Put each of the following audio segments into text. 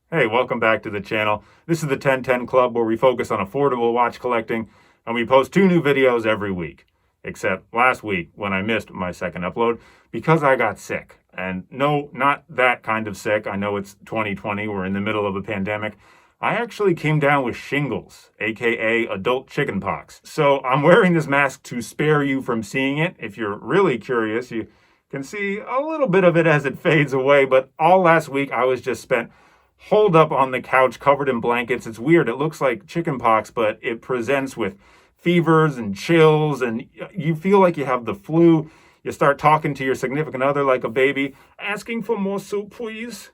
Hey, welcome back to the channel. This is the 1010 Club where we focus on affordable watch collecting and we post 2 new videos every week. Except last week when I missed my second upload because I got sick. And no, not that kind of sick. I know it's 2020, we're in the middle of a pandemic. I actually came down with shingles, aka adult chickenpox. So I'm wearing this mask to spare you from seeing it. If you're really curious, you can see a little bit of it as it fades away, but all last week I was just spent holed up on the couch covered in blankets. It's weird. It looks like chickenpox, but it presents with fevers and chills, and you feel like you have the flu. You start talking to your significant other like a baby, asking for more soup, please.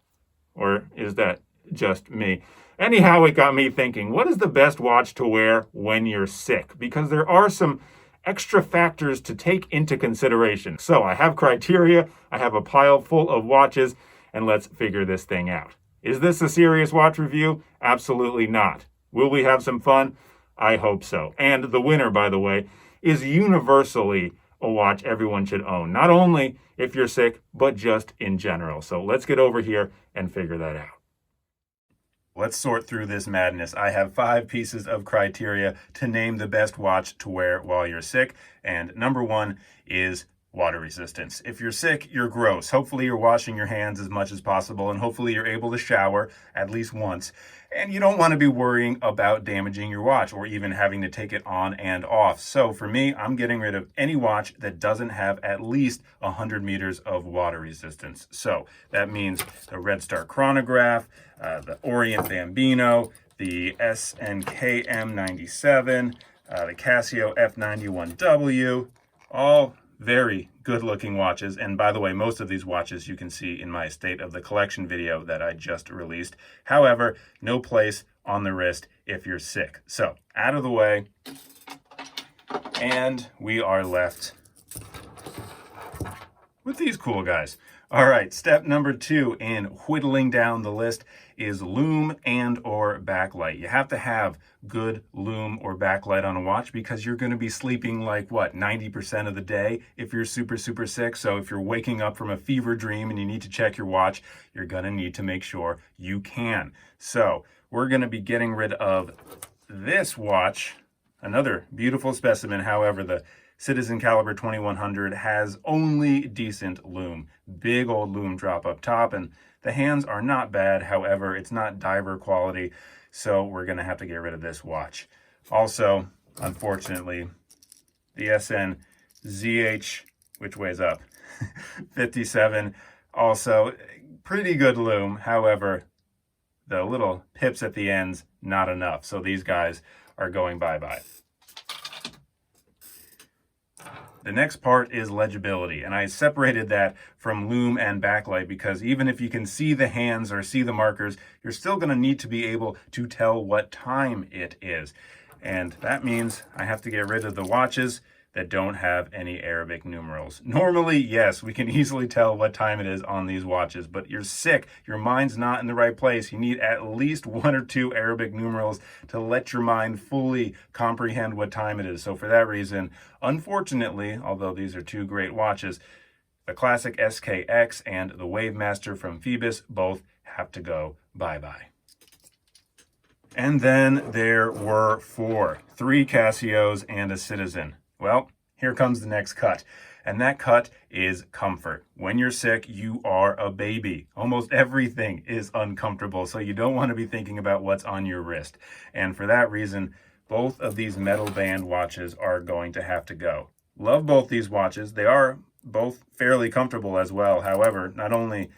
Or is that just me? Anyhow, it got me thinking, what is the best watch to wear when you're sick? Because there are some extra factors to take into consideration. So I have criteria, I have a pile full of watches, and let's figure this thing out. Is this a serious watch review? Absolutely not. Will we have some fun? I hope so. And the winner, by the way, is universally a watch everyone should own. Not only if you're sick, but just in general. So let's get over here and figure that out. Let's sort through this madness. I have 5 pieces of criteria to name the best watch to wear while you're sick. And number 1 is water resistance. If you're sick, you're gross. Hopefully you're washing your hands as much as possible, and hopefully you're able to shower at least once. And you don't want to be worrying about damaging your watch or even having to take it on and off. So for me, I'm getting rid of any watch that doesn't have at least 100 meters of water resistance. So that means the Red Star chronograph, the Orient Bambino, the SNK M97, the Casio F91W, all very good looking watches. And by the way, most of these watches you can see in my State of the Collection video that I just released. However, no place on the wrist if you're sick. So out of the way, and we are left with these cool guys. All right, step number 2 in whittling down the list is lume and or backlight. You have to have good lume or backlight on a watch because you're going to be sleeping like 90% of the day if you're super sick. So if you're waking up from a fever dream and you need to check your watch, you're going to need to make sure you can. So we're going to be getting rid of this watch, another beautiful specimen. However, the Citizen Caliber 2100 has only decent lume, big old lume drop up top, and the hands are not bad. However, it's not diver quality, so we're going to have to get rid of this watch. Also, unfortunately, the SN ZH, which weighs up, 57, also pretty good lume. However, the little pips at the ends, not enough. So these guys are going bye-bye. The next part is legibility, and I separated that from lume and backlight because even if you can see the hands or see the markers, you're still going to need to be able to tell what time it is. And that means I have to get rid of the watches that don't have any Arabic numerals. Normally, yes, we can easily tell what time it is on these watches, but you're sick, your mind's not in the right place. You need at least 1 or 2 Arabic numerals to let your mind fully comprehend what time it is. So for that reason, unfortunately, although these are 2 great watches, the classic SKX and the Wavemaster from Phoibos both have to go bye-bye. And then there were 3 Casios and a Citizen. Well, here comes the next cut, and that cut is comfort. When you're sick, you are a baby. Almost everything is uncomfortable, so you don't want to be thinking about what's on your wrist. And for that reason, both of these metal band watches are going to have to go. Love both these watches. They are both fairly comfortable as well. However, not only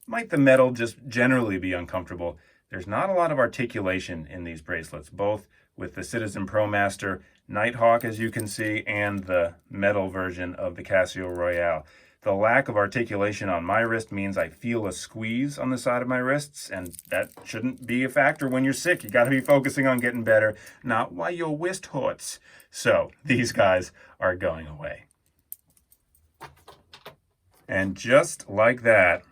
might the metal just generally be uncomfortable, there's not a lot of articulation in these bracelets, both with the Citizen ProMaster Nighthawk, as you can see, and the metal version of the Casio Royale. The lack of articulation on my wrist means I feel a squeeze on the side of my wrists, and that shouldn't be a factor when you're sick. You got to be focusing on getting better, not why your wrist hurts. So these guys are going away. And just like that,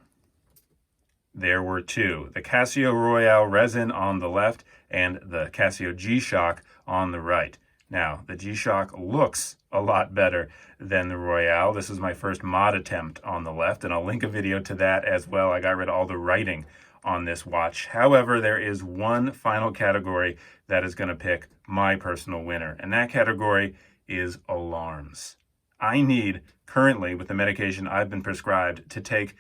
there were 2. The Casio Royale resin on the left and the Casio G-Shock on the right. Now, the G-Shock looks a lot better than the Royale. This is my first mod attempt on the left, and I'll link a video to that as well. I got rid of all the writing on this watch. However, there is one final category that is going to pick my personal winner, and that category is alarms. I need, currently with the medication I've been prescribed, to take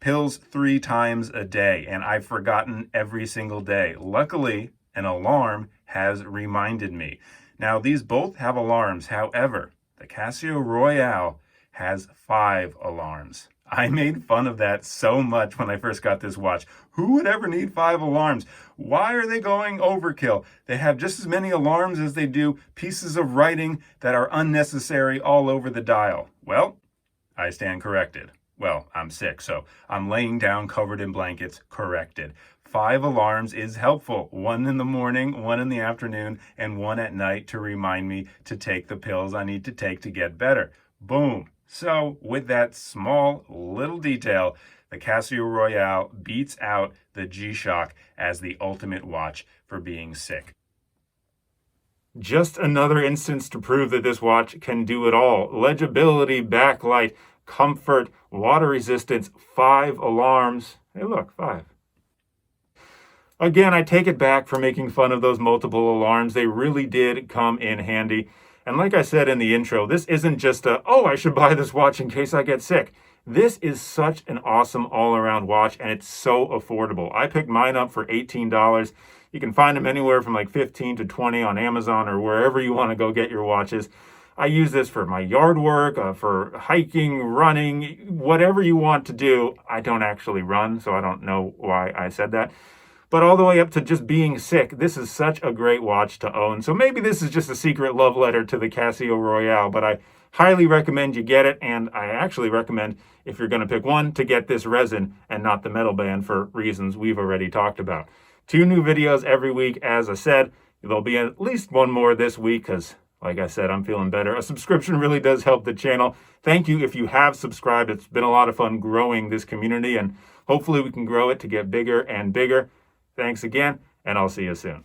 pills 3 times a day, and I've forgotten every single day. Luckily, an alarm has reminded me. Now, these both have alarms. However, the Casio Royale has 5 alarms. I made fun of that so much when I first got this watch. Who would ever need 5 alarms? Why are they going overkill? They have just as many alarms as they do pieces of writing that are unnecessary all over the dial. Well, I stand corrected. Well, I'm sick, so I'm laying down covered in blankets, corrected. 5 alarms is helpful. 1 in the morning, 1 in the afternoon, and 1 at night to remind me to take the pills I need to take to get better. Boom. So with that small little detail, the Casio Royale beats out the G-Shock as the ultimate watch for being sick. Just another instance to prove that this watch can do it all. Legibility, backlight, comfort, water resistance, 5 alarms. Hey look, 5. Again, I take it back for making fun of those multiple alarms. They really did come in handy. And like I said in the intro, this isn't just I should buy this watch in case I get sick. This is such an awesome all-around watch, and it's so affordable. I picked mine up for $18. You can find them anywhere from like 15 to 20 on Amazon or wherever you want to go get your watches. I use this for my yard work, for hiking, running, whatever you want to do. I don't actually run, so I don't know why I said that. But all the way up to just being sick, this is such a great watch to own. So maybe this is just a secret love letter to the Casio Royale, but I highly recommend you get it. And I actually recommend, if you're going to pick one, to get this resin and not the metal band for reasons we've already talked about. 2 new videos every week, as I said. There'll be at least 1 more this week because, like I said, I'm feeling better. A subscription really does help the channel. Thank you if you have subscribed. It's been a lot of fun growing this community, and hopefully we can grow it to get bigger and bigger. Thanks again, and I'll see you soon.